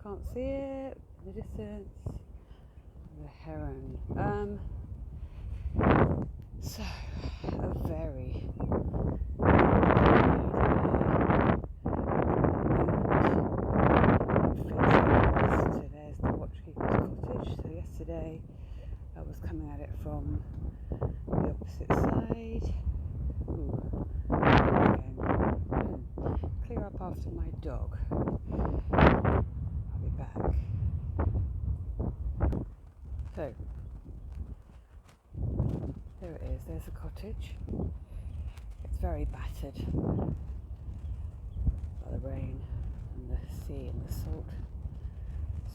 can't see it in the distance. The heron. So a very so there's the watchkeeper's cottage. So yesterday I was coming at it from the opposite side. Clear up after my dog. I'll be back. So there it is, there's the cottage. It's very battered by the rain and the sea and the salt.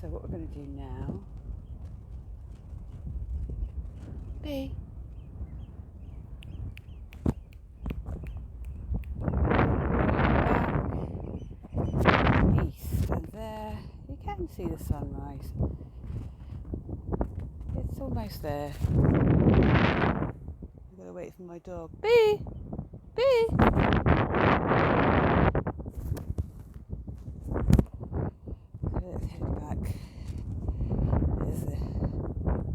So what we're going to do now, B, back east, and there you can see the sunrise. It's almost there. I'm going to wait for my dog. B! B! So let's head back. There's the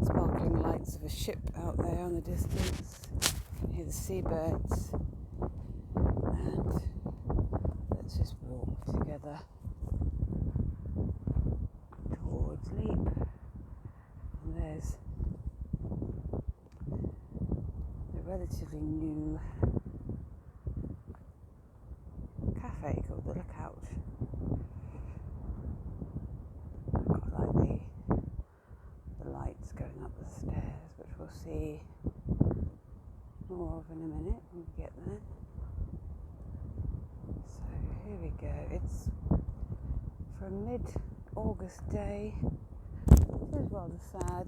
sparkling lights of a ship out there in the distance. You can hear the seabirds. And let's just walk together towards Lepe. And there's a relatively new cafe called the Lookout. I quite like the lights going up the stairs, which we'll see more of in a minute when we get there. So here we go. It's for a mid-August day. It is rather sad.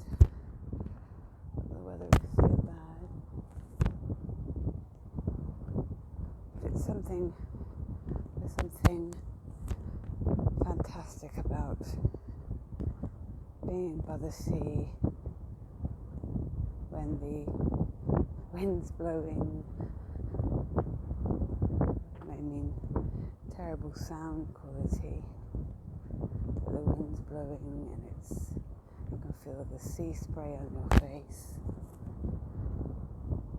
The weather is so bad. But there's something fantastic about being by the sea when the wind's blowing. It may mean terrible sound quality, but the wind's blowing and you can feel the sea spray on your face.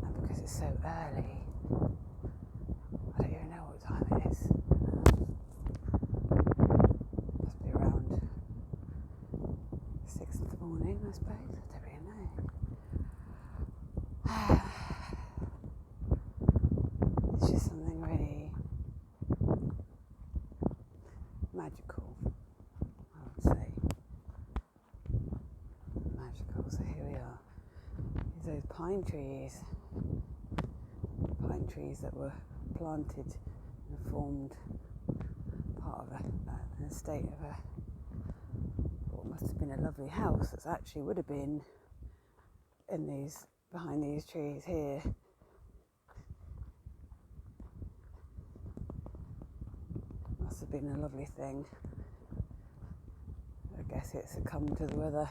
And because it's so early, I don't even know what time it is. Must be around 6 in the morning, I suppose. I don't really know. It's just something really magical, I would say. Magical. So here we are. There's those pine trees that were planted and formed part of an estate of what must have been a lovely house that actually would have been behind these trees here. Must have been a lovely thing. I guess it succumbed to the weather.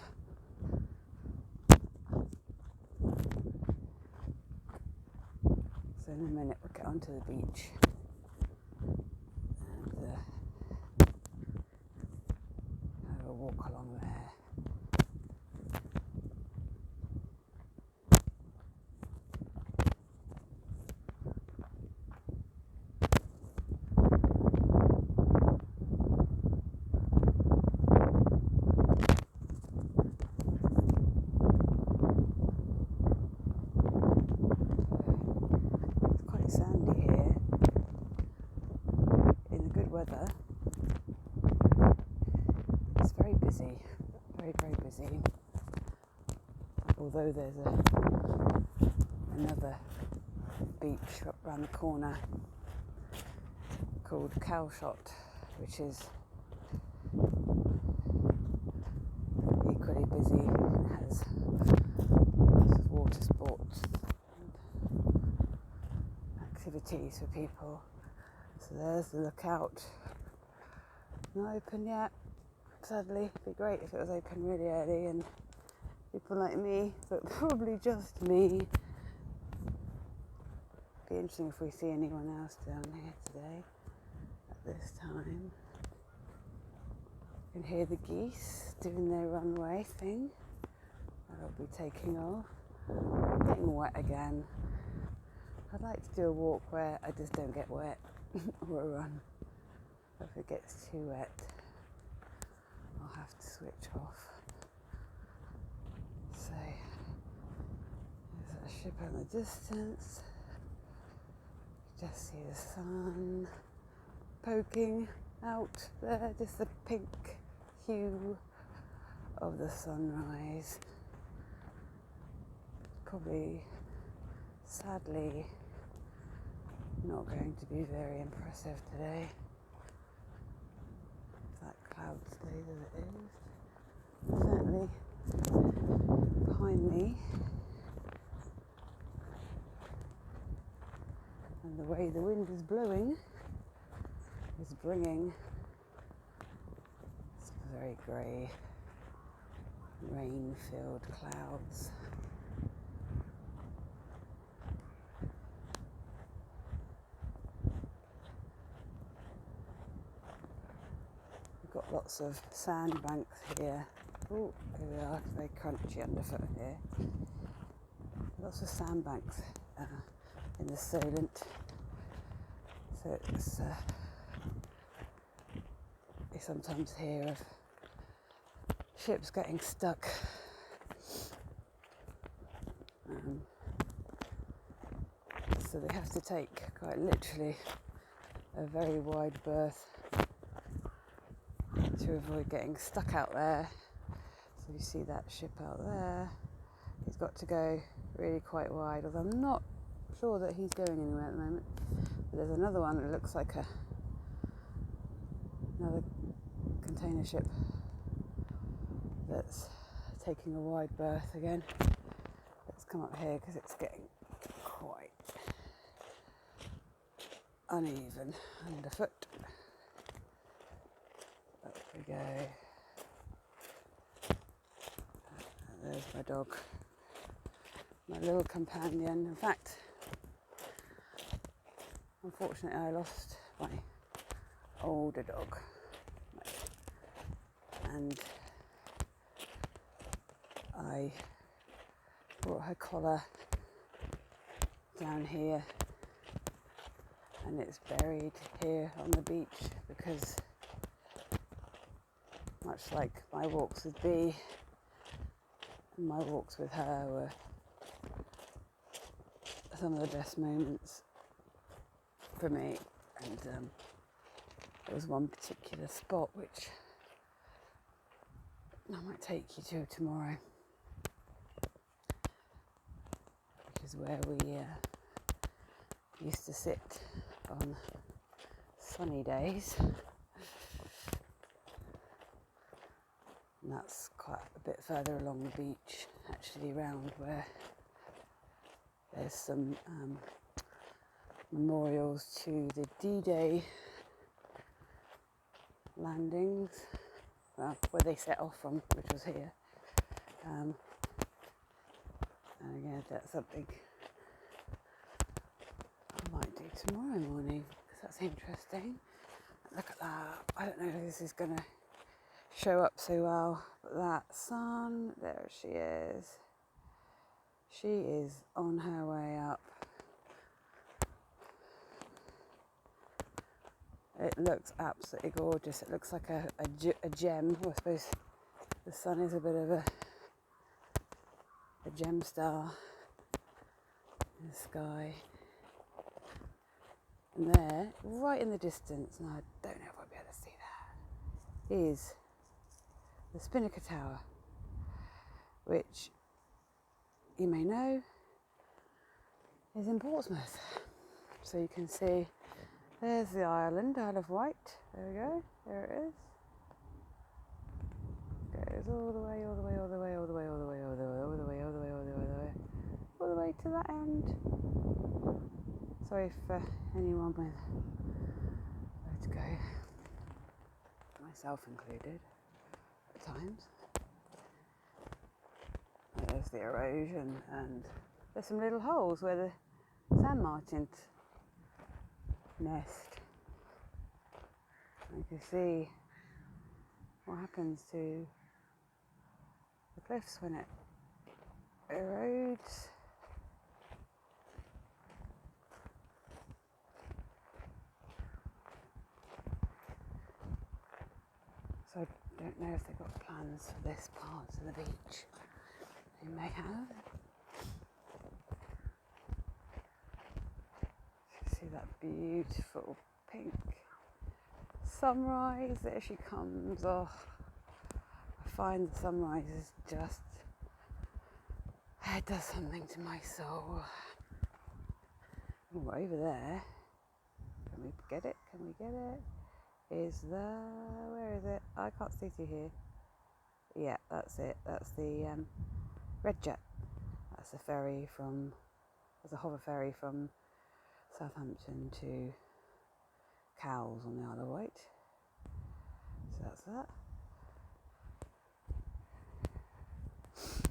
So in a minute we'll get onto the beach and have a walk along there. Sandy here. In the good weather, it's very busy, very busy. Although there's another beach up around the corner called Cowshot, which is equally busy and has lots of water sports activities for people. So there's the Lookout. Not open yet, sadly. It'd be great if it was open really early and people like me, but probably just me. Be interesting if we see anyone else down here today at this time. You can hear the geese doing their runway thing. They'll be taking off. Getting wet again. I'd like to do a walk where I just don't get wet, or a run. If it gets too wet, I'll have to switch off. So, there's a ship in the distance. You just see the sun poking out there, just the pink hue of the sunrise. Probably, sadly, not going to be very impressive today. If that cloud stays as it is. Certainly behind me. And the way the wind is blowing is bringing some very grey, rain-filled clouds. We've got lots of sandbanks here. Oh, here we are, it's very crunchy underfoot here. Lots of sandbanks in the Solent. So it's you sometimes hear of ships getting stuck. So they have to take quite literally a very wide berth to avoid getting stuck out there. So you see that ship out there. He's got to go really quite wide, although I'm not sure that he's going anywhere at the moment. But there's another one that looks like another container ship that's taking a wide berth again. Let's come up here because it's getting quite uneven underfoot. Up we go. And there's my dog, my little companion. In fact, unfortunately I lost my older dog, and I brought her collar down here, and it's buried here on the beach because, much like my walks with Bea, and my walks with her were some of the best moments for me. And there was one particular spot which I might take you to tomorrow, which is where we used to sit on sunny days. And that's quite a bit further along the beach, actually, round where there's some memorials to the D-Day landings, well, where they set off from, which was here. And again, that's something I might do tomorrow morning, because that's interesting. Look at that. I don't know if this is going to show up so well, but that sun, there she is. She is on her way up. It looks absolutely gorgeous. It looks like a gem. Well, I suppose the sun is a bit of a gem star in the sky. And there, right in the distance, and I don't know if I'll be able to see that, is the Spinnaker Tower, which you may know is in Portsmouth. So you can see there's the island, Isle of Wight. There we go. There it is. Goes all the way, all the way, all the way, all the way, all the way, all the way, all the way, all the way, all the way, all the way, all the way to that end. Sorry for anyone with where to go, myself included, at times. There's the erosion, and there's some little holes where the sandmartin nest. You can see what happens to the cliffs when it erodes. So I don't know if they've got plans for this part of the beach. They may have. See that beautiful pink sunrise. There she comes. Oh, I find the sunrise is just, it does something to my soul. Oh, over there, can we get it? Can we get it? Is where is it? I can't see through here. Yeah, that's it. That's the redjet. That's a ferry from, there's a hover ferry from Southampton to Cowes on the Isle of Wight. So that's that. There's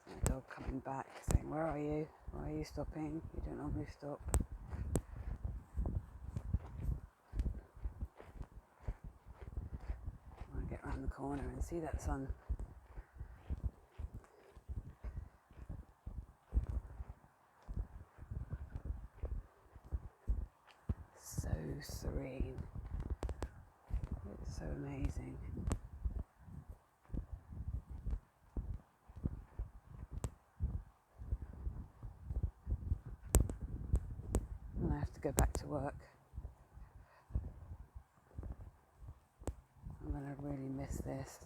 my dog coming back saying, where are you? Why are you stopping? You don't normally stop. I want to get around the corner and see that sun. So serene. It's so amazing. And I have to go back to work. I'm going to really miss this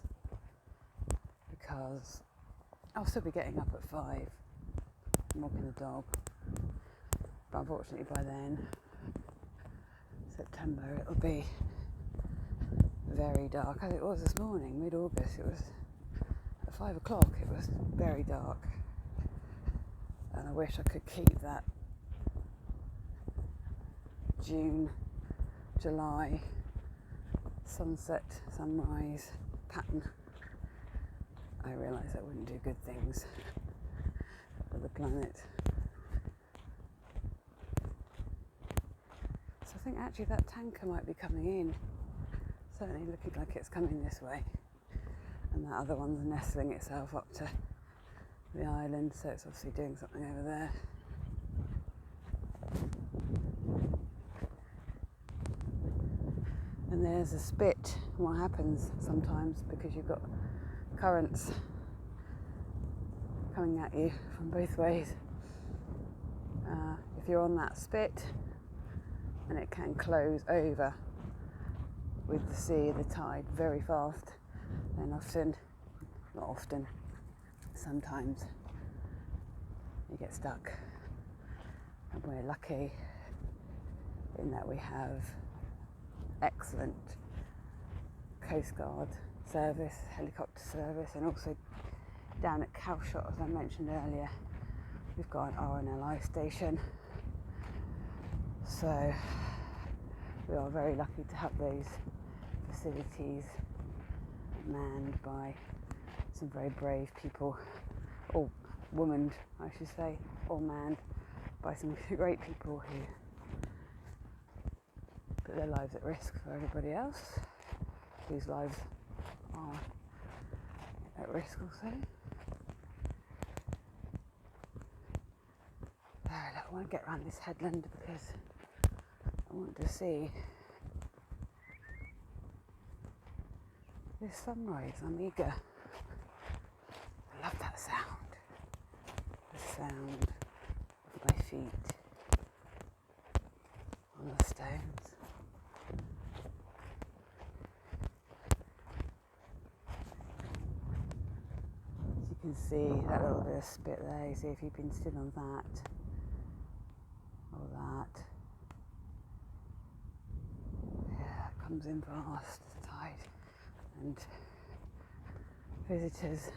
because I'll still be getting up at 5 and walking the dog. But unfortunately by then, September, it'll be very dark, as it was this morning, mid-August. It was at 5 o'clock, it was very dark, and I wish I could keep that June, July sunset, sunrise pattern. I realise that wouldn't do good things for the planet. So I think actually that tanker might be coming in. Certainly looking like it's coming this way, and that other one's nestling itself up to the island, so it's obviously doing something over there. And there's a spit. What happens sometimes, because you've got currents coming at you from both ways, if you're on that spit, and it can close over with the sea, the tide, very fast, then not often, sometimes you get stuck. And we're lucky in that we have excellent Coast Guard service, helicopter service, and also down at Calshot, as I mentioned earlier, we've got an RNLI station. So we are very lucky to have those facilities manned by some very brave people, or womaned, I should say, or manned by some great people who put their lives at risk for everybody else, whose lives are at risk also. I want to get around this headland because I want to see this sunrise. I'm eager. I love that sound. The sound of my feet on the stones. As you can see that little bit of spit there, you see if you've been stood on that or that. Yeah, it comes in fast, the tide. And visitors,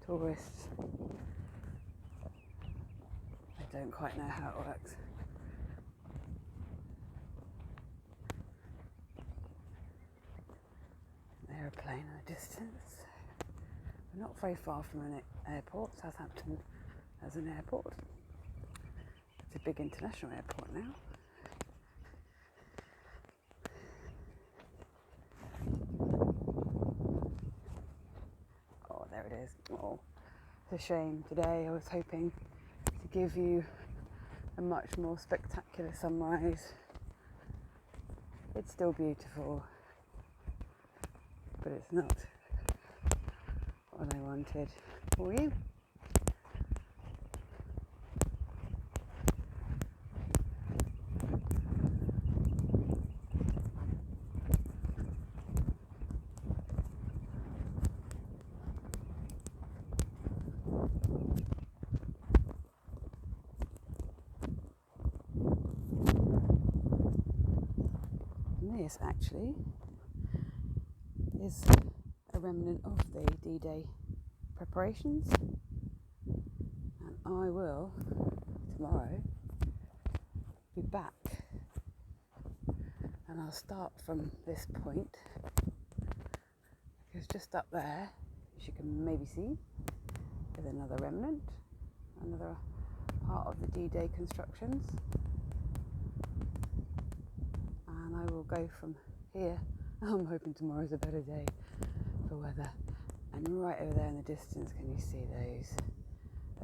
tourists, they don't quite know how it works. An aeroplane in the distance. We're not very far from an airport. Southampton has an airport. It's a big international airport now. is. Oh, it's a shame. Today I was hoping to give you a much more spectacular sunrise. It's still beautiful, but it's not what I wanted for you. This actually is a remnant of the D-Day preparations, and I will tomorrow be back, and I'll start from this point because just up there, as you can maybe see, is another remnant, another part of the D-Day constructions. And I will go from here. I'm hoping tomorrow's a better day for weather. And right over there in the distance, can you see those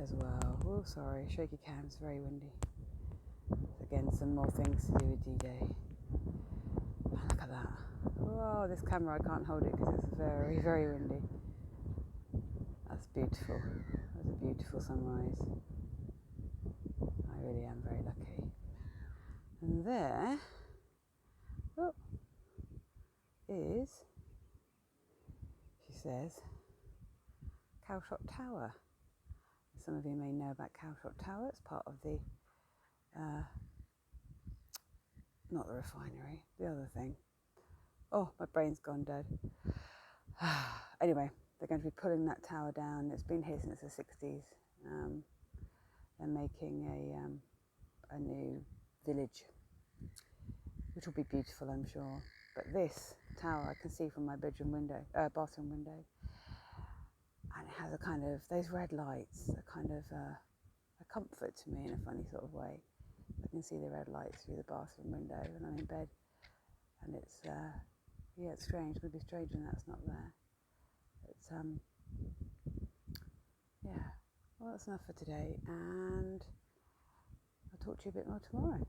as well? Oh, sorry, shaky cam's very windy. Again, some more things to do with D-Day. And look at that. Oh, this camera, I can't hold it because it's very, very windy. That's beautiful. That's a beautiful sunrise. I really am very lucky. And there is, she says, Cowshot Tower. Some of you may know about Cowshot Tower. It's part of the, not the refinery, the other thing. Oh, my brain's gone dead. Anyway, they're going to be pulling that tower down. It's been here since the 60s. They're making a new village, which will be beautiful, I'm sure. But this tower I can see from my bathroom window, and it has a kind of, those red lights are kind of a comfort to me in a funny sort of way. I can see the red lights through the bathroom window when I'm in bed, and it's it's strange. It would be strange when that's not there. It's well, that's enough for today, and I'll talk to you a bit more tomorrow.